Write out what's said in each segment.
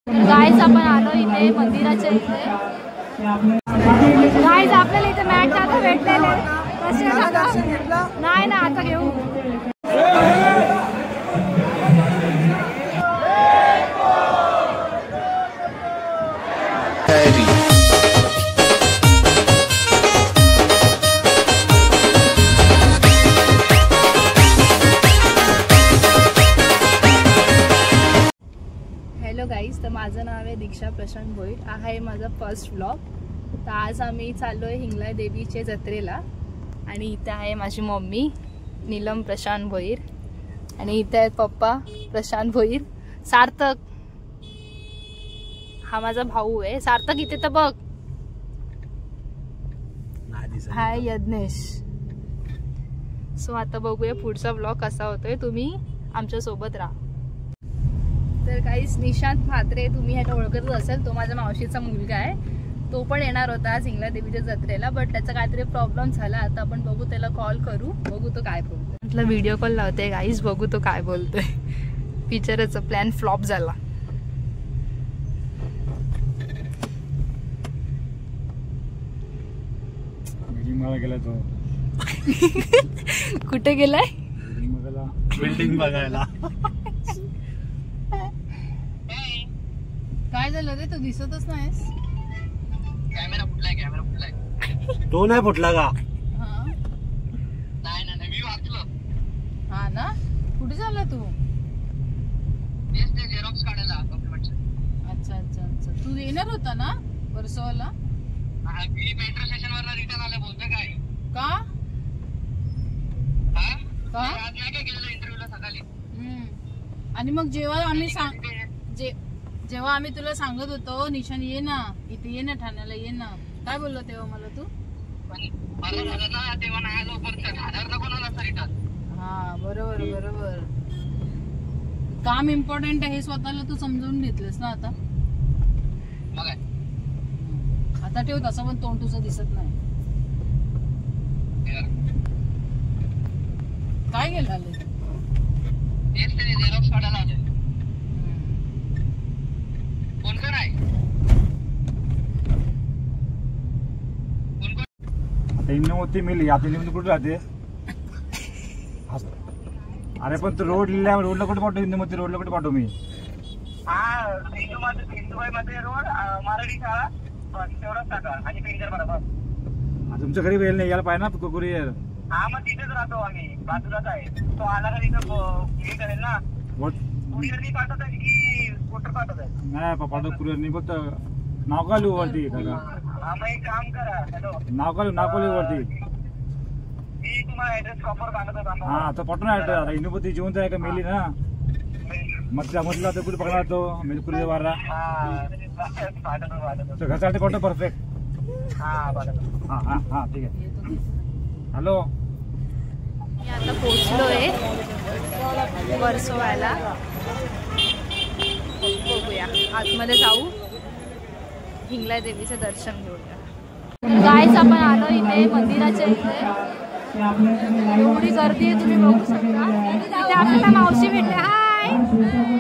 Guys आपण आलो इथे मंदिराच्या इथे। गाईज आपल्याला इथे मॅट आता भेटलेले कसे दादा? नाही ना आता घेऊ। हॅलो गाईज, तर माझं नाव आहे दीक्षा प्रशांत भोईर। हा आहे माझा फर्स्ट व्लॉग। तर आज आम्ही चाललो आहे हिंगलाज देवीच्या जत्रेला आणि इथे आहे माझी मम्मी नीलम प्रशांत भोईर आणि इथे आहेत पप्पा प्रशांत भोईर। सार्थक हा माझा भाऊ आहे। सार्थक इथे तर बघ। हाय यज्ञेश। सो आता बघूया पुढचा व्लॉग कसा होतोय, तुम्ही आमच्या सोबत राहा। तर काहीच निशांत म्हात्रे तुम्ही ह्याला ओळखतच असेल, तो माझ्या मावशीचा मुलगा आहे। तो पण येणार होता आज हिंगलाज देवीच्या जत्रेला, बट त्याचा काहीतरी प्रॉब्लेम झाला। आता आपण बघू, त्याला कॉल करू, बघू तो काय बोलतोय। म्हटलं व्हिडिओ कॉल लावते गाईज, बघू तो काय बोलतोय। पिक्चरचा प्लॅन फ्लॉप झाला। गेला तो कुठे गेलाय? बिल्डिंग बघायला। काय झालं रे, तू दिसतच नाहीस। कॅमेरा फुटलाय तो नाही फुटला का? नाही मी वाचलो। हा ना, कुठे झाला तू? तेच ते झेरॉक्स काढायला डॉक्युमेंटचं। अच्छा तू येणार होता ना वर्सोवाला? हा, मी मेट्रो स्टेशन वर रिटर्न आले। बोलतोय काय का? आज नाही काय गेलेलो इंटरव्ह्यूला सकाळी। आणि मग जेव्हा आम्ही तुला सांगत होतो निशान ये ना, इथे ये ना, ठाण्याला ये ना, काय बोललो तेव्हा मला तू? तेव्हा नाही आलो, पण 1000 नको ना रिटर्न। हा बरोबर। काम इम्पॉर्टंट आहे हे स्वतःला तू समजून घेतलंस ना आता। मग आता ठेव, तसं पण तोंड तुझं दिसत नाही। काय गेलं आले? तेच ते झेरॉक्स काढायला आले। कोण आहे? आता इंदुमती मिली, आता इंदुमती कुठे राहते? अरे पण तू रोडला कुठे पाठवू? इंदुमती रोडला कुठे पाठवू मी? हा, हिंदुबाई मध्ये रोड, मराठी शाळा तेवढंच टाका आणि पिंजर बरोबर। तुमच्या घरी वेळ नाही यायला पाहिजे ना कुरिअर। हा, मग तिथेच राहतो आम्ही, बाजूलाच आहे तो। आला का तिथं हे करेल ना। कुरिअर नाही पाठवत आहे की स्कूटर पाठवत आहे? नाही पाठव कुरिअर नाही, फक्त नाव का लिहू वरती? हा, मग एक काम करा, हॅलो, नाव का लिहू वरती? मी तुम्हाला ऍड्रेस प्रॉपर पाठवतो। हा तर पाठवून ऍड्रेस। आता इंदुमती जिवंत आहे का मेली ना? म्हटलं तर कुठे बघणार तो कुरिअर वारा? घरसाठी पाठव परफेक्ट। हा ठीक आहे। हॅलो, मी आता पोहोचलोय वर्सोवाला। बघूया, आतमध्ये जाऊ, हिंगलाज देवीचं दर्शन घेऊया। गाईज आपण आलो इथे मंदिराच्या इथे। एवढी गर्दी आहे, तुम्ही बघू शकता। इथे आपल्याला मावशी भेटले। हाय,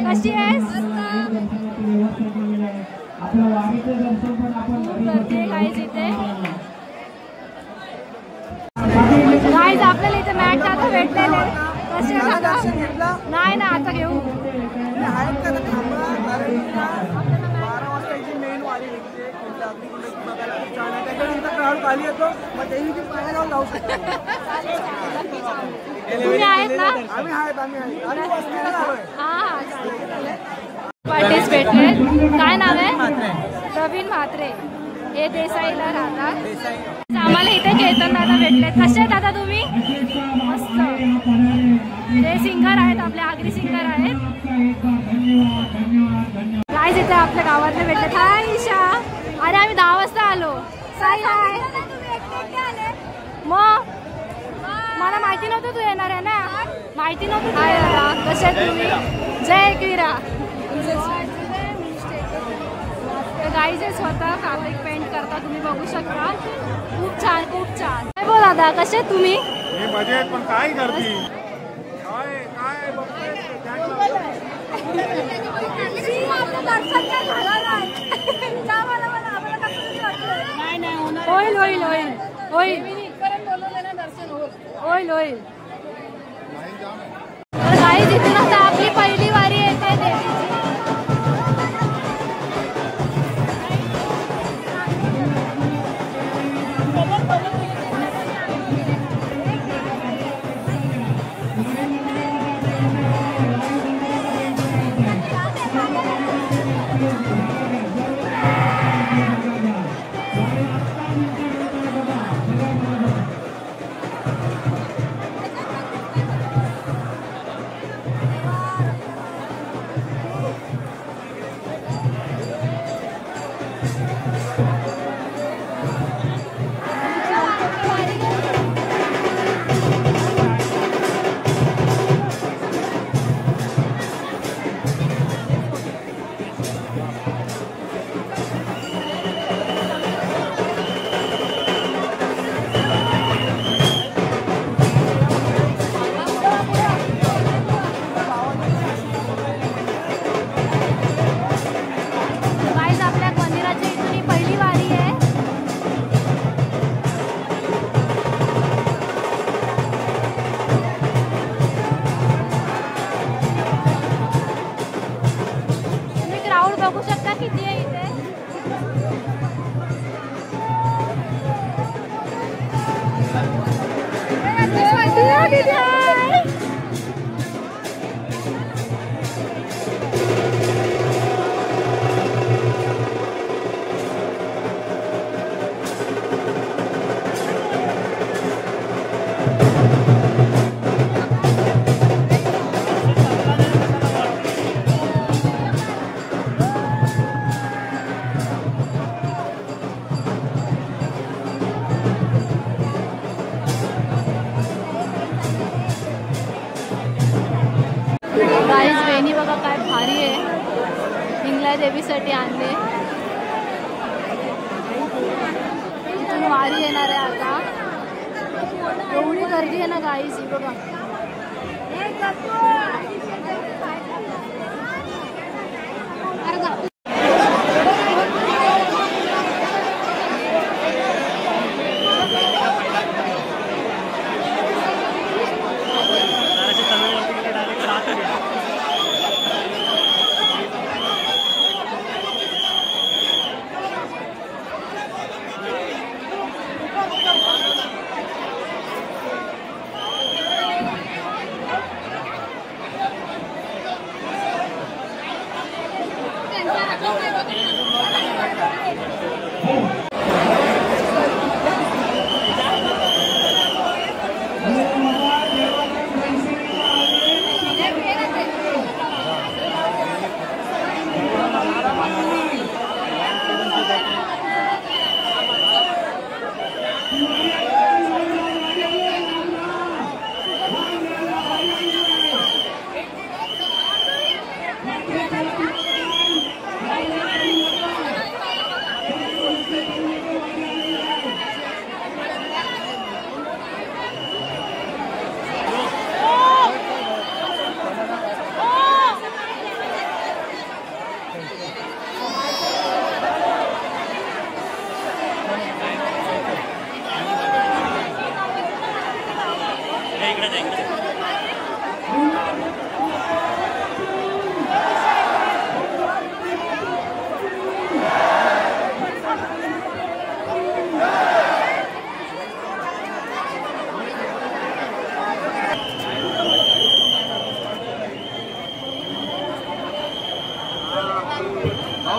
कशी आहेस? खूप गर्दी आहे गाईज इथे। गाईज आपल्याला इथे मॅट आता भेटलेले कसे दादा? नाही ना आता घेऊ। तुम्ही आहेत ना? हा, पाटीस भेटले। काय नाव आहे? प्रवीण म्हात्रे। हे देसाईला राहतात। आम्हाला इथे केतन दादा भेटले। कसे आहेत दादा तुम्ही? मस्त। ते सिंगर आहेत, आपले आगरी सिंगर आहेत। गाईज इथे आपल्या गावातले भेटले। हाय ईशा। अरे आम्ही 10 वाजता आलो। साई हाय। मग मला माहिती नव्हतं तू येणार आहे ना, माहिती नव्हतं। हाय दादा, कसे आहेत तुम्ही? जय किरा। गाईज आहे स्वतः फॅब्रिक पेंट करता, तुम्ही बघू शकता। खूप छान काय बोल दादा, कसे आहेत तुम्ही? मजेत, पण काय करती? होईल होईल होईल होईल होईल होईल. तर काही तिथून आता आपली पहिली वारी येते देवीची. बघू शकता किती आहे इथे. वेणी बघा काय भारी आहे. हिंगला देवीसाठी आणले. इथून वारी येणार आहे आता. एवढी गर्दी आहे ना गाईज ही बघा.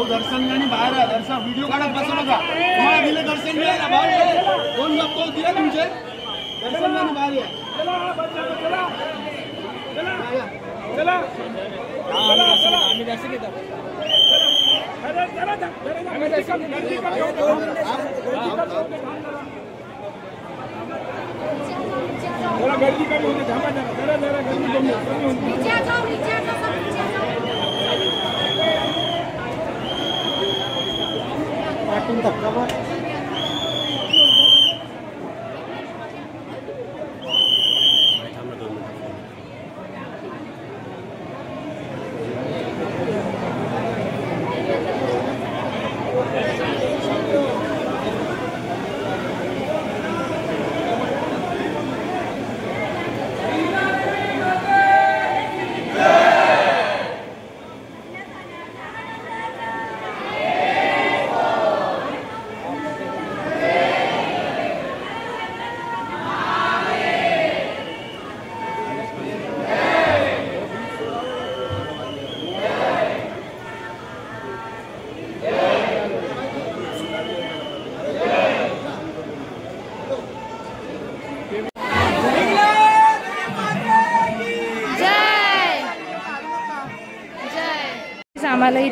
दर्शन आणि बाहेर आहे. दर्शन व्हिडिओ काढत बसू नका. तुम्हाला दिले दर्शन मिळालं बाहेर कोण लोक दिले तुमचे दर्शन आणि बाहेर या. आम्ही दर्शन घेतो. जरा गर्दी कमी होते. थांबा जरा जरा गर्दी कमी होते. धक्का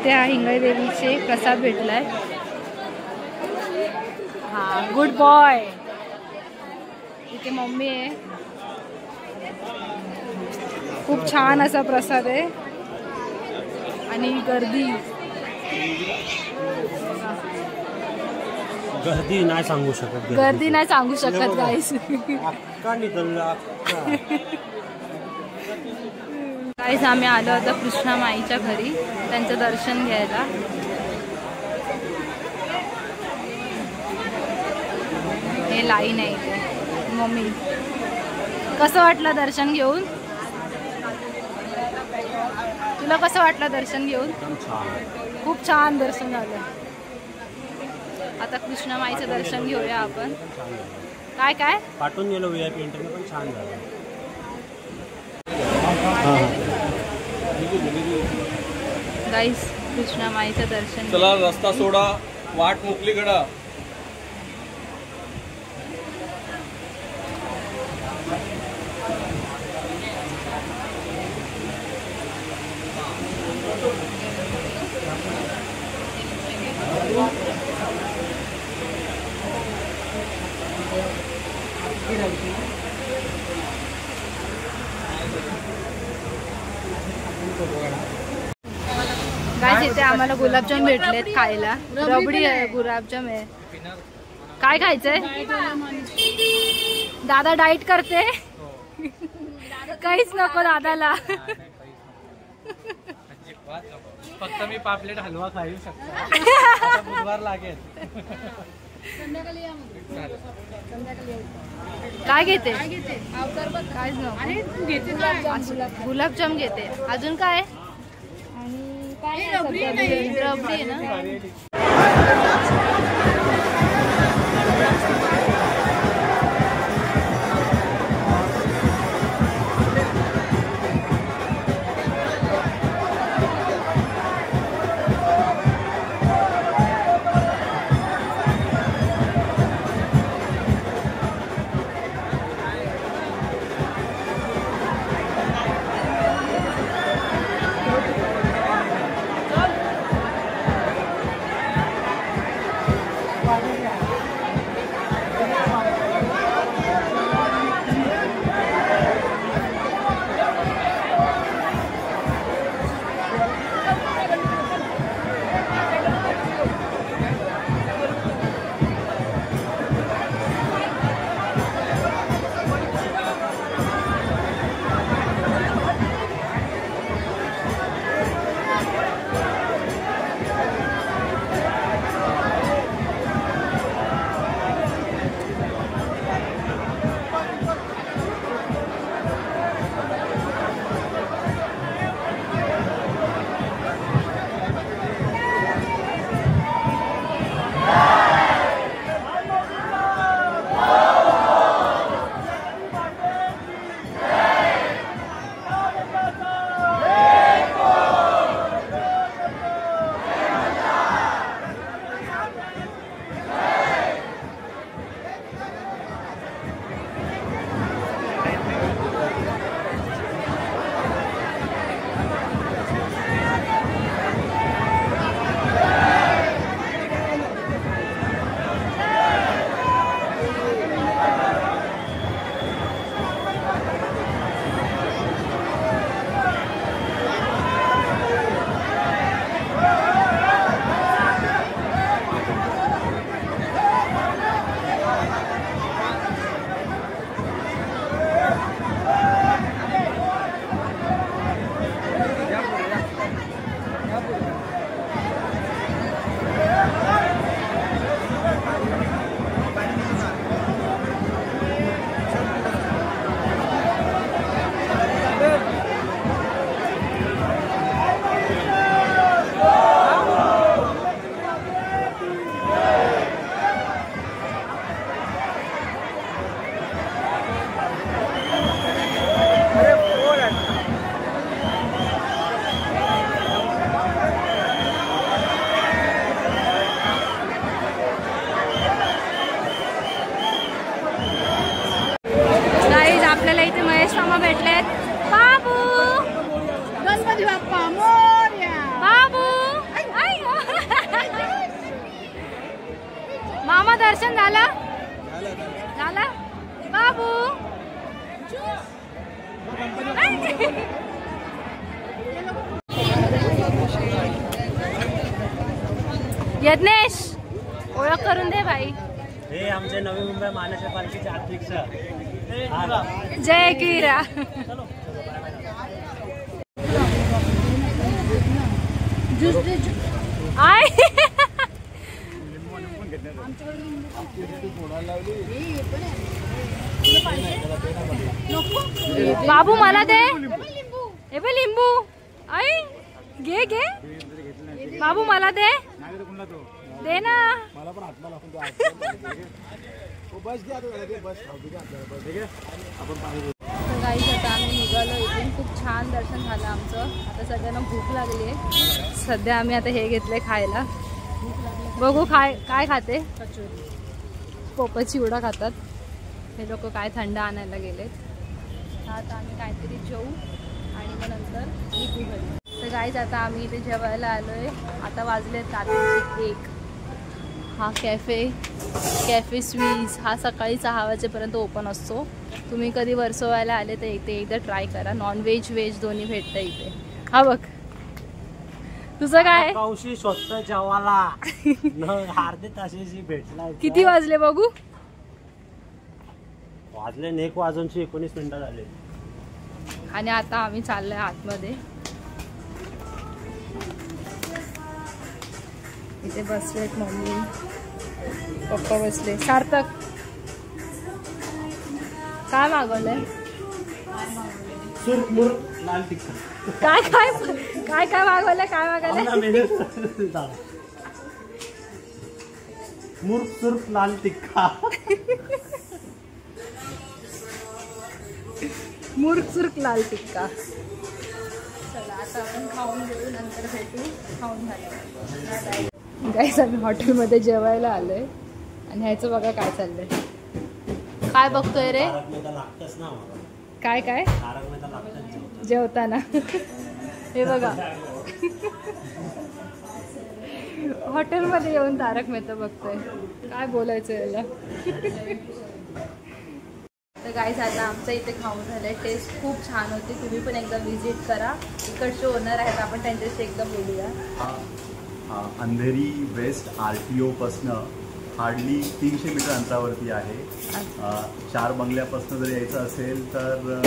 इथे हा हिंगळे देवीचे प्रसाद भेटलाय. हा गुड बॉय. इथे मम्मी आहे. खूप छान असा प्रसाद आहे आणि गर्दी नाही सांगू शकत. गर्दी नाही सांगू शकत गाईस. गाईस आम्ही आलो होतो कृष्णा माईच्या घरी त्यांचं दर्शन घ्यायला. हे लाईन आहे इथे. मम्मी कसं वाटलं दर्शन घेऊन? तुला कसं वाटलं दर्शन घेऊन? खूप छान दर्शन झालं. आता कृष्णा माईचं दर्शन घेऊया आपण. काय काय पाठवून गेलो VIP इंटरने पण छान झालं. गाईस कृष्णा माईचं दर्शन. चला रस्ता सोडा, वाट मोकली करा. गाईस इथे आम्हाला गुलाबजाम भेटलेत खायला. रबडी आहे, गुलाबजाम आहे. काय खायचंय? दादा डाएट करते. काहीच नको दादाला. फक्त मी पापलेट हलवा खाऊ शकतो. बुधवार लागेल. काय घेते? काहीच नको. गुलाबजाम घेते. अजून काय? रबडी आहे ना. मामा दर्शन झालं? झालं बाबू? यज्ञेश ओळख करून दे भाई. हे आमचे नवी मुंबई महानगरपालिकेचे अध्यक्ष जय गिरा. आय बाबू मला दे. हे बे लिंबू. आई घे घे बाबू मला दे. दे ना. गाईस आता आम्ही निघालो इथून. खूप छान दर्शन झालं आमचं. आता सगळ्यांना भूक लागली आहे. सध्या आम्ही आता हे घेतले खायला. बघू काय खाते. पोपट चिवडा खातात हे लोक. काय थंड आणायला गेलेत. आता आम्ही काहीतरी जेवू आणि मग नंतर निघू घरी. तर गाईस आता आम्ही इथे जेवायला आलोय. आता वाजलेत रात्रीचे 1. हा कॅफे स्वीज हा सकाळी 6 वाजेपर्यंत ओपन असतो. तुम्ही कधी वर्सोवायला आले तर इथे एकदा ट्राय करा. नॉनव्हेज व्हेज दोन्ही भेटतं इथे. हा बघ तुझं काय. कौशी स्वतः जेवायला अर्धे तासाची भेटला. किती वाजले बघू. वाजले 1 वाजून 19 मिनिटं झाले. आणि आता आम्ही चाललोय आतमध्ये. इथे बसलेत मम्मी पप्पा बसले. सार्थक काय मागवलंय. सुरमुर लाल तिखट. काय काय काय काय मागवलंय. काय मागवलंय. सुर्फ लाल तिखा. मुर्क लाल टिक्का. चला आता आपण खाऊन घेऊ नंतर भेटू. खाऊन झालं. गाईस आम्ही हॉटेलमध्ये जेवायला आलोय आणि ह्याचं बघा काय चाललंय. काय बघतोय रे. काय काय जेवताना. हे बघा हॉटेलमध्ये येऊन तारक मेहता बघतोय. काय बोलायचं याला. तर गाईस आता आमचं इथे खाऊन झालंय. टेस्ट खूप छान होती. तुम्ही पण एकदा विजिट करा. इकडचे ओनर आहेत आपण त्यांच्याशी एकदा बोलूया. अंधेरी वेस्ट RTO पासनं हार्डली 300 मीटर अंतरावरती आहे. 4 बंगल्यापासून जर यायचं असेल तर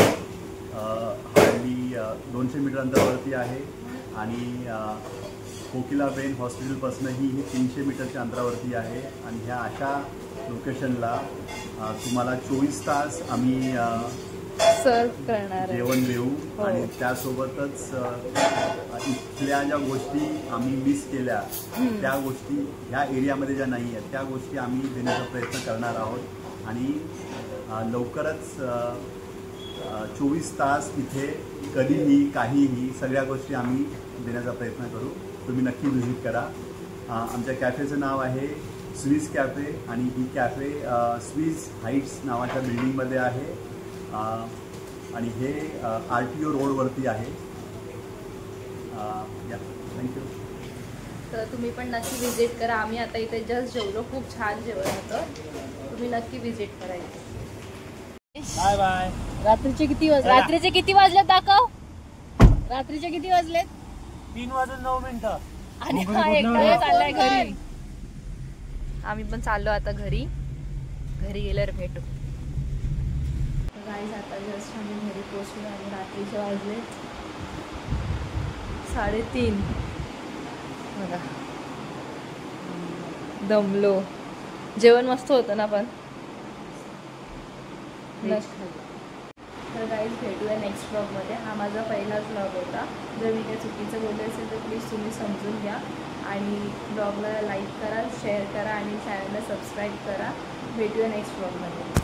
हार्डली 200 मीटर अंतरावरती आहे. आणि कोकिलाबेन हॉस्पिटलपासूनही हे 300 मीटरच्या अंतरावरती आहे. आणि ह्या अशा लोकेशनला तुम्हाला 24 तास आम्ही सर्व करणार जेवण देऊ. आणि त्यासोबतच इथल्या ज्या गोष्टी आम्ही मिस केल्या त्या गोष्टी ह्या एरियामध्ये ज्या नाही आहेत त्या गोष्टी आम्ही देण्याचा प्रयत्न करणार आहोत. आणि लवकरच 24 तास इथे कधीही काहीही सगळ्या गोष्टी आम्ही देण्याचा प्रयत्न करू. तुम्ही नक्की व्हिजिट करा. आमच्या कॅफेचं नाव आहे स्वीज कॅफे. आणि ही कॅफे स्वीज हाईट्स नावाच्या बिल्डिंगमध्ये आहे. आणि हे RTO रोडवरती आहे. थँक्यू. तर तुम्ही पण नक्की व्हिजिट करा. आम्ही आता इथे जस्ट जेवलो. खूप छान जेवण होतं. तुम्ही नक्की व्हिजिट करा. Bye bye. रात्रीचे किती वाजलेत दाखव. रात्रीचे किती वाजलेत. 3:09 आणि हा एकटा चाललाय घरी. आम्ही पण चाललो आता घरी. घरी गेल्यावर भेटू. गाईज आता जस्ट आम्ही घरी पोचलो आणि रात्रीचे वाजले 3:30. बघा दमलो. जेवण मस्त होतं ना पण. तर गाईज भेटूया नेक्स्ट ब्लॉगमध्ये. हा माझा पहिलाच ब्लॉग होता. जर मी काही चुकीचं बोलले असेल तर प्लीज तुम्ही समजून घ्या. आणि ब्लॉगला लाईक करा, शेअर करा आणि चॅनलला सबस्क्राईब करा. भेटूया नेक्स्ट ब्लॉगमध्ये.